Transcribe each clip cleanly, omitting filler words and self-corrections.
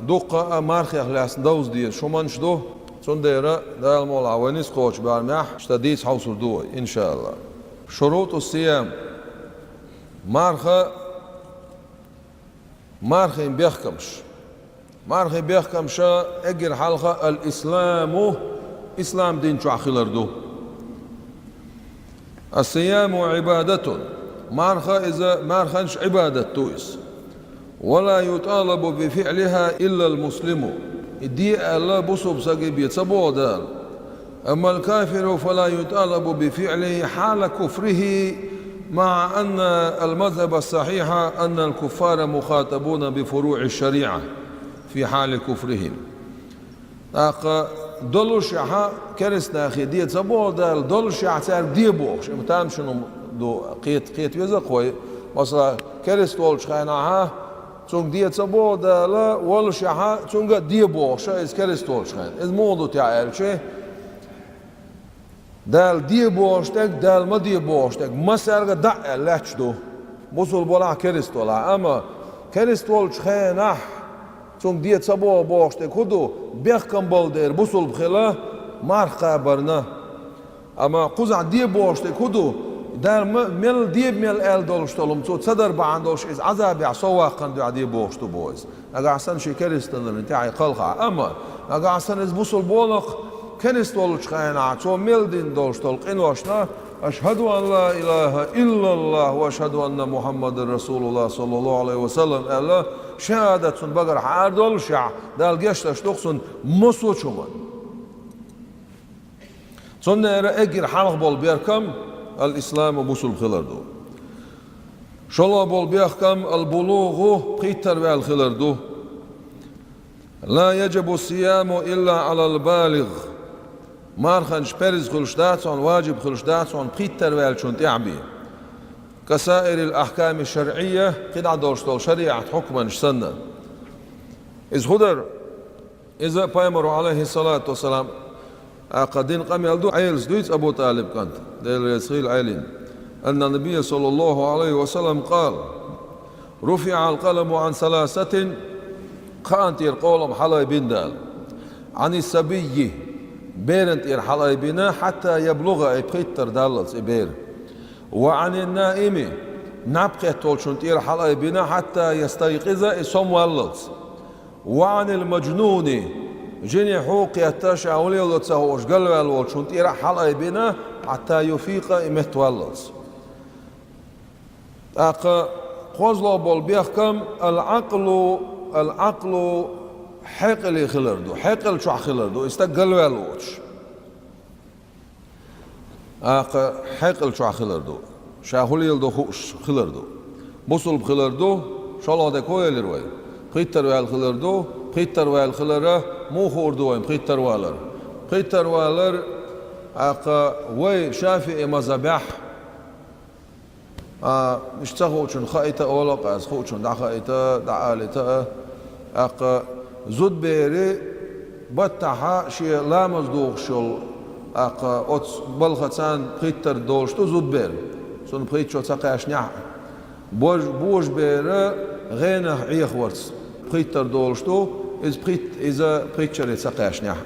دقة مارخي أخلاص دوز دي شومانش دو صنديرة دال مولا ونيس قوش بارمح اشتديس حوصر دو إن شاء الله. شروط الصيام مارخي بيحكمش اجر حلقة الإسلام إسلام دين شو أخلر دو. الصيام عبادة إذا مارخنش عبادة تويس ولا يطالب بفعلها إلا المسلم دي الله بصب سقيب يتصبو دال. أما الكافر فلا يطالب بفعله حال كفره مع أن المذهب الصحيح أن الكفار مخاطبون بفروع الشريعة في حال كفرهم. دولش ها كرسنا أخي دي تصبو دال دولش عتار دي بوش متام شنو دو قيت يزا قوي مثلا كرس دولش خانا ها تون دي تصبو دال ولش ها تون دي بوش إز كرس دولش خان إز موضوع تعال شيء دال دي بوشتك دال ما دي بوشتك ما سرقة دع لاتش دو بوصل بولا كرس دولا أما كرس دولش خانه تون دي تصبو بوشتك هدو بيخكم بولدير بوصل بخلا مارخا برنا أما قزع دي بوشتك هدو دار مل دي مل ال دولش تولم تو تصدر بعندوش إز عذاب يعصوا قندو عدي بوشتو بويز أجا عسان شي كرس تنر انتاعي قلقع أما أجا عسان إز بوصل بولق كنس دولش خاينا تو مل دين دولش تولق إن واشنا أشهد أن لا إله إلا الله وأشهد أن محمد رسول الله صلى الله عليه وسلم الله شهادة بقر حار دولشع دال جشتش تقصن مسوچومن صنع اجر حلق بول بيركم الإسلام وبوصل خلردو شلا بول بيركم البلوغ قيتر والخلردو لا يجب الصيام إلا على البالغ مارخنش برز خلشداتون واجب خلشداتون قيتر والشون تعبي كسائر الأحكام الشرعية قد عدوشتول شريعة حكما سنة إذ خدر إذا بيمر عليه الصلاة والسلام قدين قام يلدو عيلز دويت أبو طالب كانت ديل يسخيل عيلين أن النبي صلى الله عليه وسلم قال رفع القلم عن ثلاثة كانت يرقولهم حلاي بن دال عن السبي بيرنت يرحلاي بنا حتى يبلغ إبخيتر دالس إبير وعن النائم نبقى تولشون يرحلاي بنا حتى يستيقظ إسم واللس وعن المجنون جني حوق يتشع وليلو تسهوش قلب الولشون يرحلاي بنا حتى يفيق إمت واللس خوزلو بول بيحكم العقل حقل خلردو حقل شو خلردو استقل والوش حقل شو خلردو شاهوليل دو خوش خلردو بوصل بخلردو شالله ده كويل روي قيتر وال خلردو قيتر وال خلره مو خوردو وين قيتر والر وي شافعي مذبح مش تخوشن خايته أولق از خوشن دا خايته دا عالته زود بيري بطحا شي لامز دوغشل اوت بلغتان قيتر دولشتو زود بيري سون قيت شو تقاش نح بوج بيري غينه عيخ ورس قيتر دولشتو إذا قيتشر تقاش نح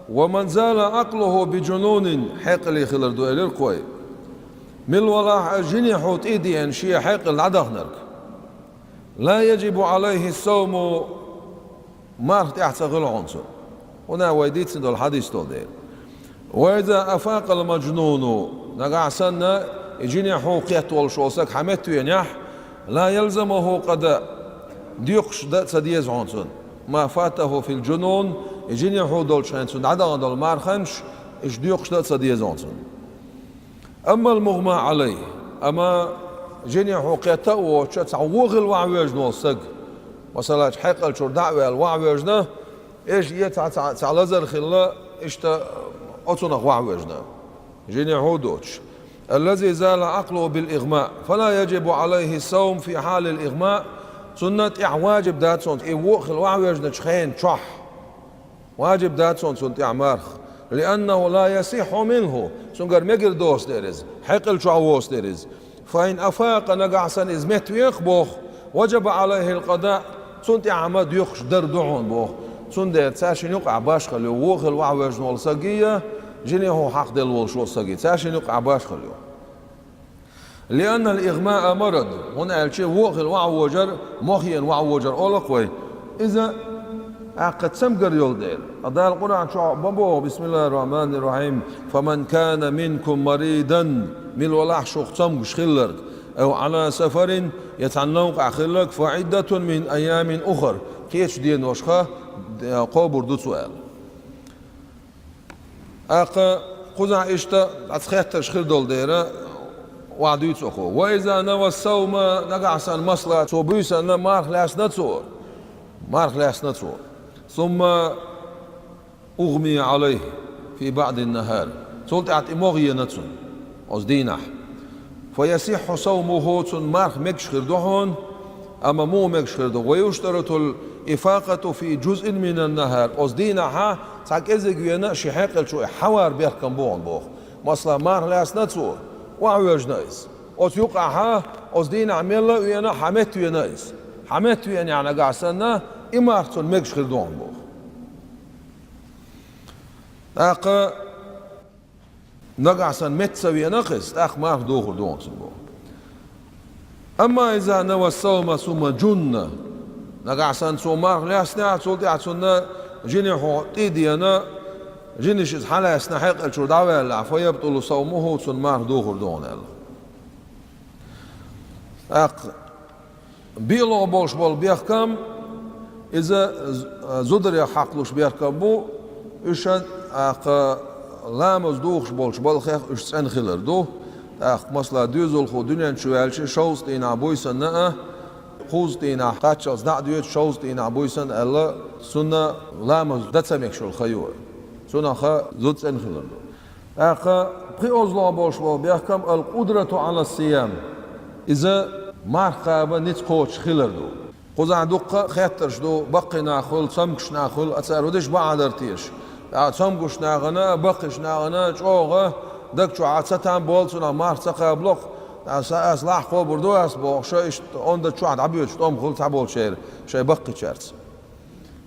ومن زال عقله بجنون حقل خلردو إلى القوي من ولا جني حوت إيدي أن شيء حقل عدغنرك لا يجب عليه الصوم ما تحتغل عنصر هنا ويديت سندو الحديث تودير وإذا أفاق المجنون نقع سنة جني حوق يطول شوسك حمتو ينح لا يلزمه قضاء ديقش تديز عنصر ما فاته في الجنون جني حو دول شانسون عدغن دول مارخنش إش ديقش تديز عنصر أما المغمى عليه أما جني حقيقته وشت عوغ الوعوج نوصق مثلا حقل شو دعوة الوعوجنا إيش يتعلزر خلا إيش أصنع وعوجنا جني حودوش الذي زال عقله بالإغماء فلا يجب عليه الصوم في حال الإغماء سنة واجب دات سنت إيوخ الوعوجنا شخين شح واجب دات سنت إعمارخ لأنه لا يصح منه سنقر مقر دوس ديرز حقل شو عووس ديرز فإن أفاق نقعسن إزمت ويخبوخ وجب عليه القضاء سنت عمد يخش در دعون بوخ سنت تساشن يقع باش خليو وخل وعوج نول سقية جنيه هو حق دل والشو سقية تساشن يقع باش خليو لأن الإغماء مرض هنا الشيء وخل وعوجر مخين وعوجر أولقوي إذا قد سمقر يولدين أضاء القرآن شو بابو بسم الله الرحمن الرحيم فمن كان منكم مريضا من الولاح شو سمقش خلرك أو على سفر يتعنوق أخلك فعدة من أيام أخر كيش دين وشخة قابر دو سؤال أقا قزع إشتا أتخيط تشخير دول ديرا وعدو يتسوخو وإذا نوى الصوم نقعسان مصلحة صوبيسا مارخ لاس نتصور مارخ لاس نتصور ثم أغمي عليه في بعض النهار سولت أعتماغي نتصن أصدينح فيصح صومه ثم مارخ مكشخر دهون أما مو مكشخر ده ويشترط الإفاقة في جزء من النهار أصدينح ساك إزيق وينا شحيق شو حوار بيحكم بون بوخ مصلا مارخ لاس نتصور وعوج نايس أص يقعها أصدينح ميلا وينا حمت وينايس حمت وين يعني قعسنا إمارتون مكشخر دهون بوخ أقا نقعسن متسوي نقص أخ ما دوخر دون سنبو أما إذا نوى الصوم ثم جنة نقعسن صومار لا سنع صوتي عسنا جنحو تيدينا جنش حلا يسنحق الشو دعوة فيبطل صومه ثم دوخر دون أق بيلو بولش بول بيحكم إذا زدر يحقلوش بيحكم بو إشان أق لامز دوخش بولش بالخيخ إش سن خلر دو أق مثلا دوزول خو دنيا شوالش شوز تينا بويسن نأ خوز تينا قاتشاز نعديوت شوز تينا بويسن ألا سنة لامز دتسميك شو الخيور سنة خا زود سن خلر دو أق بخي أزلا بولش بول بيحكم القدرة على الصيام إذا مرقابة نتقوش خلر دو قزع دقة خيترش دو بقي ناخل سمكش ناخل أتسألودش بعدرتيش سمكش ناغنا بقش ناغنا شوغة دك شو عتستان بولسنا مارسا قبلق أصلاح قو بردو أسبوع شايش عند شو عد عبيوت شتوم خل تعبول شير شاي بقي شرس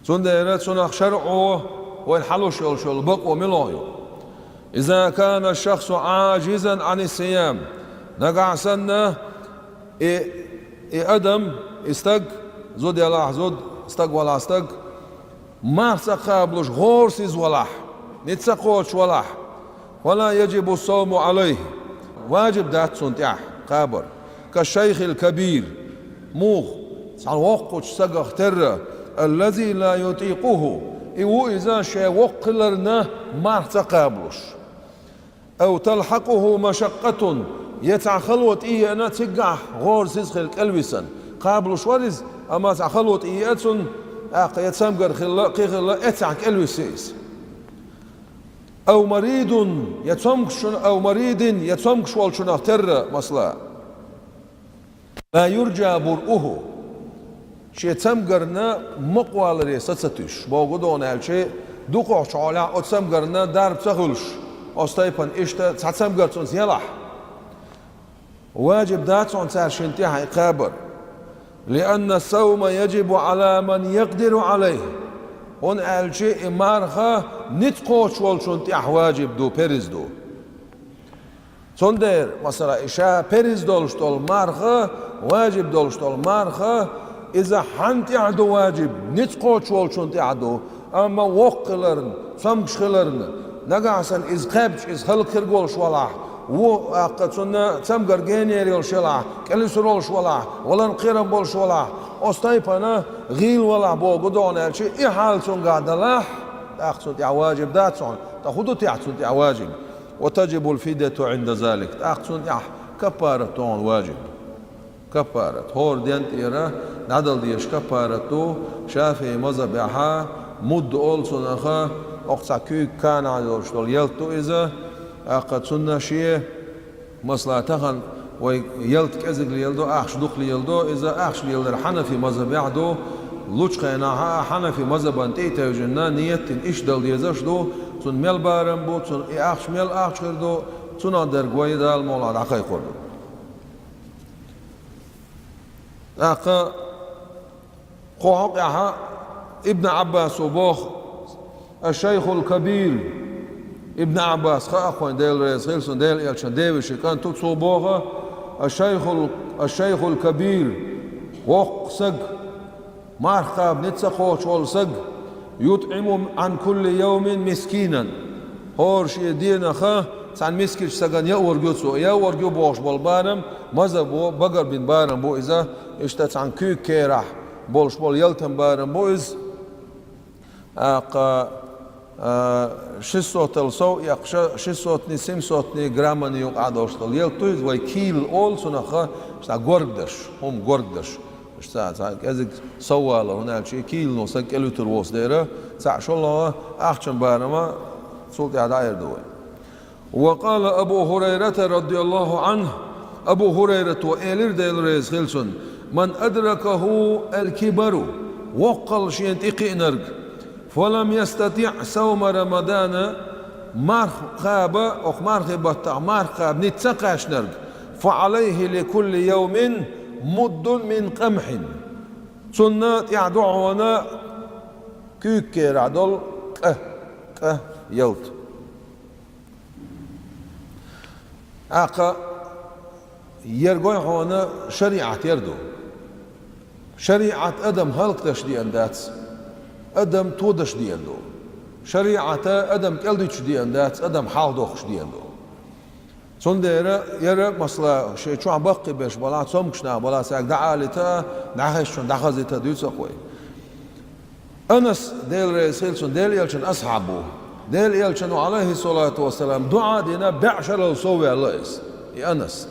سنديرت سنخ شرعه والحلوش شو البق وملايو إذا كان الشخص عاجزا عن الصيام نقع سنة أدم استق زود يلاح زود استق ولا استق مارسا قابلوش غورسيز ولاح نتسقوش ولاح ولا يجب الصوم عليه واجب دات سنتيح قابر كالشيخ الكبير موخ سالوقش سقخ تر الذي لا يطيقه إيو إذا شيء وقلرنا مارسا قابلوش أو تلحقه مشقة يتعخلوت إيه أنا تقع غورسيز خلق الوسن قابلوش ورز أما تعخلوت إيه أتن يتسمقر خلا قيخلا اتعك الوسيس أو مريض يتسمقش أو مريض يتسمقش والشناخ تر مصلا لا يرجى برؤه شي تسمقرنا مقوال ريستتش باقودون هالشي دوقع شعالا اتسمقرنا دارب تغلش أستيبان إشتا تسمقر يلح واجب داتون سار شنتيها إقابر لأن الصوم يجب على من يقدر عليه هون الشيء مارخا نتقوش والشنتيح واجب دو بيرز دو صندر مثلا إشاء بيرز دولشتول مارخا واجب دولشتول مارخا إذا حنتيح دو واجب نتقوش والشنتيح دو أما وقلرن سمكش خلرن نقعسن إز قابش إز خلق خرقولش ولاح و أقصنا تمقر جينير يلشلا كليسرول شولا ولا نقيرن بول شولا أستيبنا غيل ولا بوجودون هالشيء إيه حال سون قاعد له أقصد واجب داتون تأخذوا تحصل واجب وتجب الفدية عند ذلك أقصد كفارة واجب كفارة هور دينت إيرا نادل ديش كفارة شافي مذبحها مد أول سنخا أقصى كي كان على الشغل يلتو إذا أقد سنة شيء مصلحة تخن ويلت كذب ليلدو أخش دخل يلدو إذا أخش ليلدر حنفي مذهب يعدو لوچقينا حنفي مذهب أنتي توجنا نية إيش دل يزش دو سن ميل بارم بو سن أخش ميل أخش كردو سن أدر قوي دال مولا دقي قردو أقا قوق ابن عباس وبوخ الشيخ الكبير ابن عباس خاخوان ديل رئيس خيلسون ديل إلشان ديوش كان تتصو بوخ الشيخ الكبير وق سق مارخاب نتسقوش والسق يطعم عن كل يوم مسكينا هورش يدينا خا سان مسكيش سقان يورجو بوش بالبارم ماذا بو بقر بن بارم بو إذا اشتت عن كيك كيرح بولش بول يلتم بارم بو إز شصوت الصو يق شصوتني سمصوتني جرامني يق عدوشتل يلتويز وي كيل أول سنخا شتا غورغدش هم غورغدش شتا كذا سواله هنا شيء كيل نو سكلو تروس ديره سع شو الله أحسن بارما صوت عداير دوي. وقال أبو هريرة رضي الله عنه أبو هريرة وإيلر ديل ريز خلسون من أدركه الكبر وقل شيء تقينرج فلم يستطيع صوم رمضان مرخاب أو مرخاب نتسقاش نرج فعليه لكل يوم مد من قمح سنة يعدعونا كيكير عدل يلت أقا يرجع هنا شريعة يردو شريعة أدم هلك تشدي أندات أدم تودش دي أندو شريعة أدم كالديش دي أندات أدم حال دوخش دي أندو صنديرة يرى مثلا شيء شو عم بقي بيش بلا تصمكشنا بلا ساق دعالتا دعهشون دعخزتا ديوت سقوي أنس ديل رسيلسون ديل يلشن أصحابه ديل يلشن عليه الصلاة والسلام دعاء دينا بعشر الصوي الله إس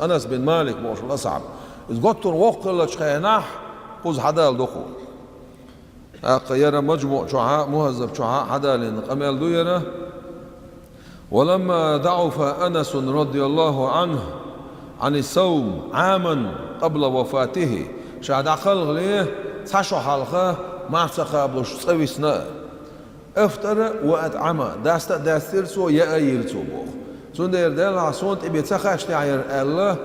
أنس بن مالك موش الأصحاب إذ قطن وقل لشخيناح قوز حدال دخو يرى مجموع شعاء مهذب شعاء حدال قميل دو يرى ولما ضعف أنس رضي الله عنه عن الصوم عاما قبل وفاته شاد عقل ليه تشو حلقة ما تقابلش تسوي سنة افتر وأطعم داستر سو يأير سو بوخ سندير دل عصون تبي تخش تعير الله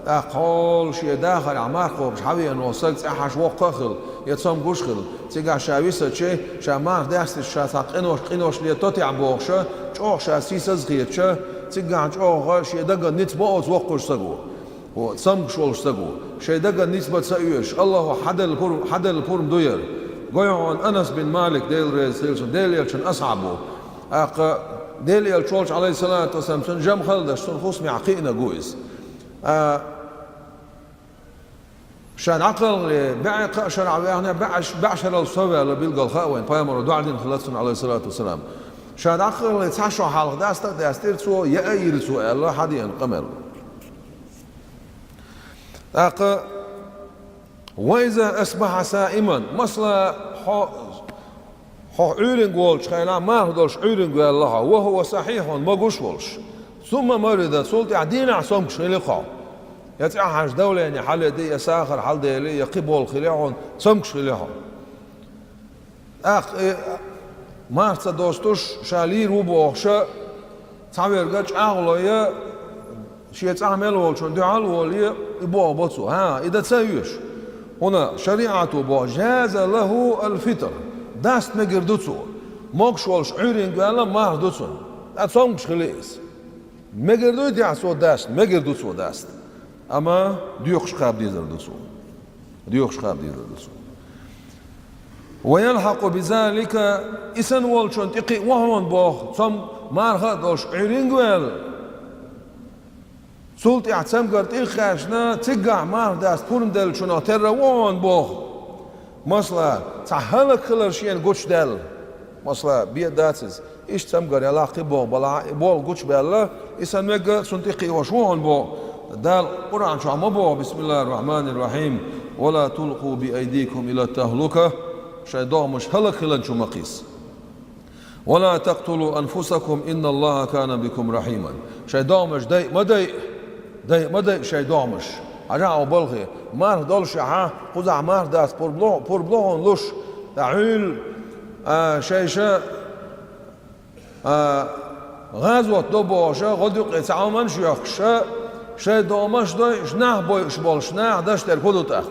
أقول شيء داخل عماركو مش حبي إنه صدق أحش وقخل يتصم قشخل تيجا شاويسة شيء شامار داست الشاسق إنوش ليتوتي عبوخشة شو شاسيس زغيت شو تيجا شو شيء دقة نتبع وقش سقو وتصم شولش سقو شيء دقة نسبة سأيش الله حد البورم دوير قيعون أنس بن مالك ديل ريز ديل يلشن أصعبه ديل يلشولش عليه الصلاة والسلام سنجم خلدش سنخصمي عقينا قويس شان عقل بعق شرع يعني بعشر الصواب اللي بيلقى الخاوين فيامر دعدين خلصنا عليه الصلاة والسلام شان عقل تعشوا حلق داستير سو يأير سو الله حديا قمر وإذا أصبح سائما مثلا عيرن قولش خينا ما هدولش عيرن قول الله وهو صحيح ما قوش ثم مرض سلطة عدين عصام شلقا يتعهش دولة يعني حل دي يساخر حل دي لي يقبل خلاعهم سمكش خلاعهم مارسا دوستوش شالير وبوخشة تعبير قاش أغلى شيء تعمل والشون دعال والي يبوع بطسو إذا تساويش هنا شريعته بو جاز له الفطر داست مقردوتسو موكش والش عيرين قالا ما هردوتسو لا سمكش خليس مقردوت يعصو داست مقردوتسو داست أما ديوخش خاب ديزر دسو ويلحق بذلك إسن والشون تقي وهون بوخ ثم مارها دوش عيرينغوال سلطي اعتم قرت إخاشنا تقع مار داست بورم دل شنا ترى وهون بوخ مثلا تحلق خلر شين قوش دل مثلا بيت داتز إيش تم قر يلاقي بول قوش بالله إسن مقا سنتقي وشوهون بوخ دال قرآن شو عمبو بسم الله الرحمن الرحيم ولا تلقوا بأيديكم إلى التهلكة شيطان مش هلك لن شو مقيس ولا تقتلوا أنفسكم إن الله كان بكم رحيما شيطان مش داي ما داي شيطان مش عجاء وبلغي مار دولش قزع مار داس بور بلوهن لش تعيل شيشة غازوة دوبوشة غدوق يتعامن شيخشة شيء دومش ده شناه بويش بول شناه داش تركودو تأخ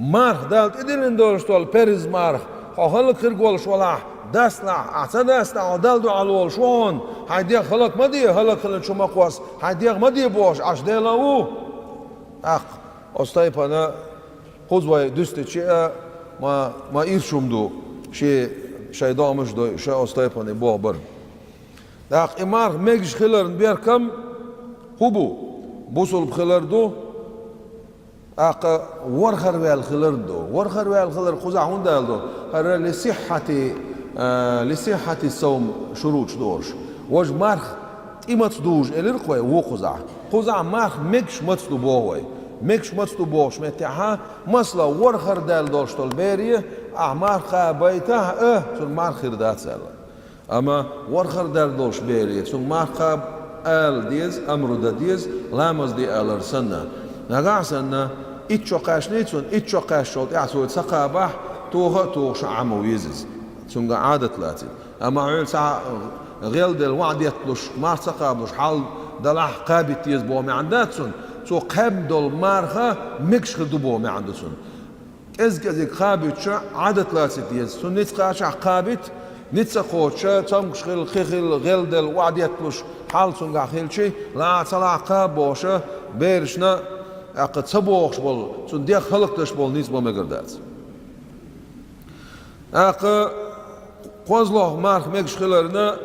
marh dalt idilin dolstol periz marh خلق خرقول شولا دسلا اعتدستا عدل دو علول شون هيديق خلق مدي خلق شو مقواس هيديق مدي بوش اش ديلاو اق استايبانا قوزوي دست شيء ما يرشمدو شيء دامش دو شيء استايباني بوبر اق امار ميجش خلر بيركم هبو بوصل بخلر دو اق ورخر ويال خلر دو ورخر ويال خلر قزع هوندال دو هر لصحة الصوم شروط دورش وج مارخ إمت دوج الرقوي وقزع مارخ مكش متستو بوهوي مكش متستو بوش متاها مسلا ورخر دال دورش تلبيريه مارخ بيته سن مارخ ردات سالا اما ورخر دال دورش بيريه سن مارخ ال ديز امر دا ديز لامز دي الر سنه نغا سنه اتشو قاشنيتون اتشو قاشوت يعسو سقابح توغ عمو يزز سنغا عادة لاتي اما عيل ساعة غيل دل وعد يطلش مار سقابلش حال دلح قابت يزبو مي عنداتسون سو قاب دول مارخا مكش خدو بو مي عنداتسون ازيك قابت شا عادة لاتي ديز سن نتقا شا قابت نتسقوت شا تمكش خيل غيل دل وعد يطلش حال سنغا خيل شي لا تلا قابوشا بيرشنا اقد سبوخش بول سن ديك خلقتش بول نيسبو مقردات اق قوزلوه مارخ مكش خلرنا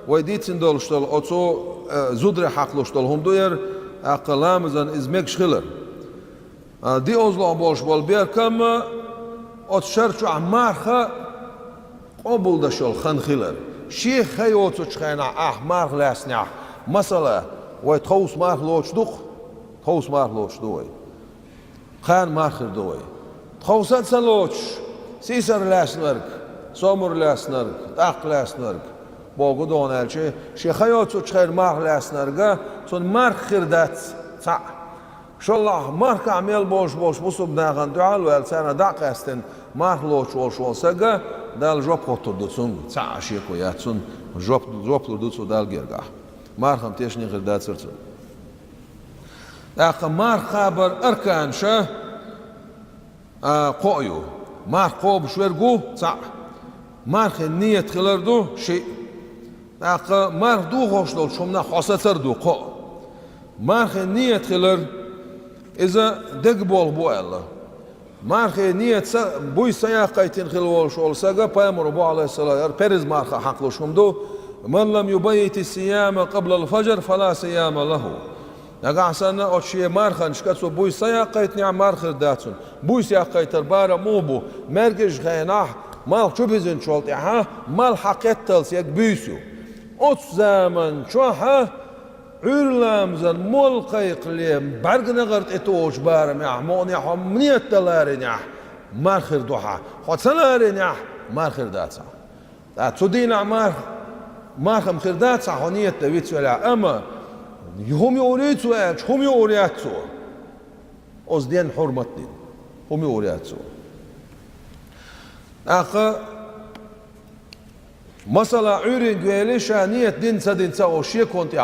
ويديتسن دولشتل اوتو زودر حقلوشتل هم دوير اق لامزن از مكش خلر دي اوزلوه بولش بول بيركم اوت شرچو مارخ قبول دشول خن خلر شيخ خيوتو چخينا مارخ لاسنع مثلا ويتخوص مارخ لوش دوخ خوص مارخ لوش دوي خان مارخ دوي تخوصات سلوش سيسر لاسنرك سومر لاسنرك داق لاسنرك بوغو دون الشي شي خيوتو تخير مارخ لاسنرغا تون مارخ خردات صح شو الله مارخ عميل بوش بوصب ناغن دعال والسانا داق استن مارخ لوش والساقا دال جوب قطر دوتسون صح شيكو ياتسون جوب دوتسو دال جيرغا مارخم تيشني خردات سرتون داق مارخ خابر اركان شا قويو مارخ قوب شويرغو صح مارخ نية خلردو شيء اق مارخ دو خوشدول شمنا خاصتر دو قو مارخ نية خلر اذا دق بول بو الله مارخ نية بوي سياقيتين خلول شول ساقا بايمر بو عليه الصلاة بيرز مارخ حقلو شمدو من لم يبيت الصيام قبل الفجر فلا صيام له نقع سنة او شيء مارخن شكاتسو بوي سياقيتني مارخ داتسون بوي سياقيتر بارا موبو مرقش خيناح مال شو بيزن شولتي مال حقيقة يك بيسو اوت زمن شوها علامزن مول قيق ليم برق نغرت اتوش بارم يحمون يحم منيت دلارين يح مارخر دوحا خود سلارين يح مارخر داتسا تسودين عمار مارخم خرداتسا حونيت دويتسو يلا اما هم يوريتسو هم يوريتسو اوز دين حرمت دين هم يوريتسو اخ مثلا عورين قويلي شانية دين سا او شي كنت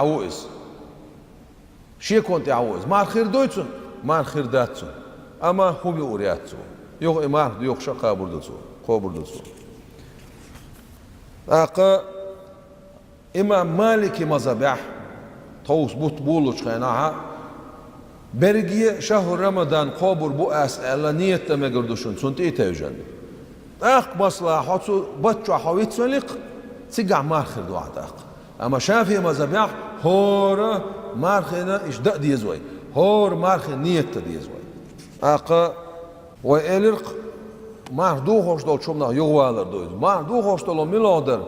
عوز مار خير دويتسون مار خير داتسون اما هم يورياتسو يوغ امار يوغ شقا بردتسو قو بردتسو اخ امام مالكي مذبح توس بوت بولوش خيناها برگیه شهر رمضان قابر بو اسئله نیت مگردوشون سنت ایتوجن اخ مصلحاتو بچو حويت سلق سيقع مارخر دوعت اخ اما شافي مذبح هور مارخنا ايش دا ديزوي هور مارخ نيت ديزوي اخ وإلرق مار دو خوش دول شمنا يغوالر دويز مار دو خوش دول ميلادر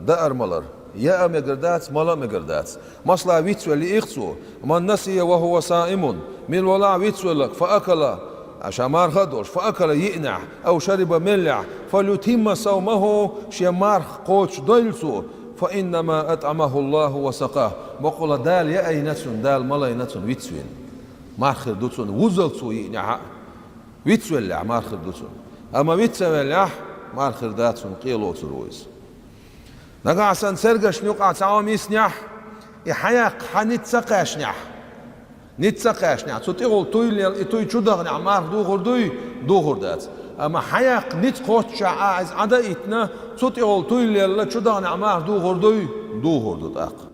دأر ملر يا مقردات ملا مقردات مصلع ويتسو اللي يخصو من نسي وهو صائم من ولا ويتسو لك فأكل عشان مار خدوش فأكل يئنع أو شرب ملع فليتم صومه شمار قوش دلسو فإنما أطعمه الله وسقاه بقول دال يا أي نتسون دال ملا نتسون ويتسوين مار خردوتسون وزلسو يئنع ويتسو اللع مار خردوتسون أما ويتسو اللع مار خرداتسون قيلو ترويز نقع سن سرقش نقع تعام يسنح يحيق حنيت سقاش نح نتسقاشنع تطيغل تويل توي تشدغنع مار دوغر دات اما حياق نت قوتش عايز عدا اتنا تطيغل تويل تشدغنع مار دوغر دات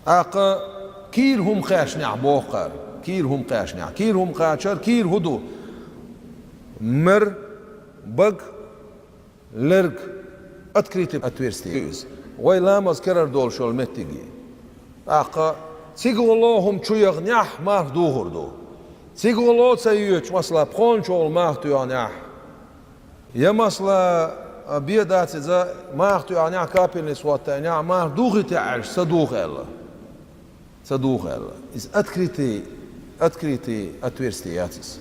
اق كير هم خاشنع بوقر كير هم خاشنع كير هم خاشر كير هدو مر بق لرق اتكريت اتويرستيز ويلا مذكر دول شول متجي اق سيغولهم تشيغنيح مار دوغردو سيغولو تسيوش مسلا بخون شول مار تيانيح يا مسلا بيدات زا مار تيانيح كابين سواتانيح مار دوغي تعش صدوغ الله is اتكريتي اتويرستياتس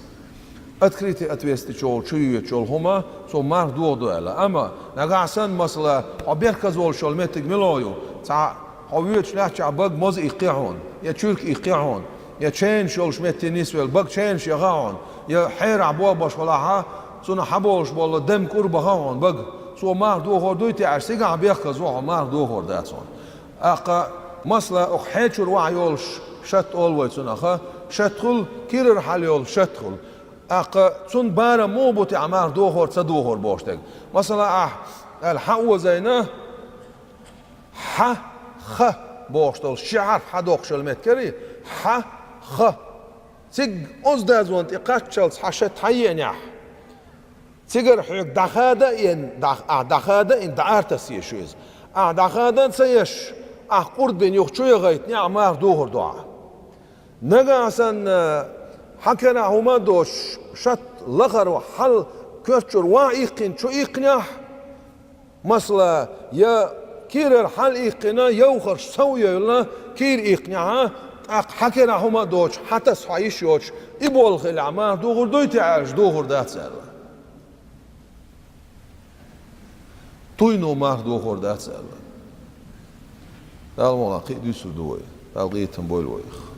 اتكريتي اتويرستي شول شيو شول هما سو مار دوغدو الله اما نغاسن مسلا ابيركازول شول متج ملويو تا هاويتش لاچا بق موز يقيعون يا تشورك يقيعون يا تشين شول شمت نسويل بق تشين شغاون يا حير عبوا باش ولاها سونا حبولش والله دم قرب هاون بق سو مار دوغور دويتي عرسيغا بيركازو مار دوغور داتون اقا مسلا اخيتشور وعيول شت اولوي سونا شتخل كيرر حاليول شتخل اقا سون بارا مو بوتي عمار دوغور تصدوغور بوشتك مثلا الحق زينه ح خ بوشتل شعر حدوق شلمتكري ح خ تيج أزدازون تقاتشلس حشت حينيح تيجر حيك دخادة إن دعارتس يشوز دخادة سيش قرد بين يخشوا يغيت نعمار دوغر دعاء نجاسن حكنا هما دوش شت لغر وحل كرتشر وايقن شو إيقنيح مثلا يا كير الحل إيقنا يوخر سويا يلا كير إيقنيها حكنا هما دوش حتى صحيش يوش إبول خلعما دوغر دويتي عاش دوغر دات سألا توينو مار دوغر دات سألا الملاقي ديسو دوي الغيتم بويل ويخ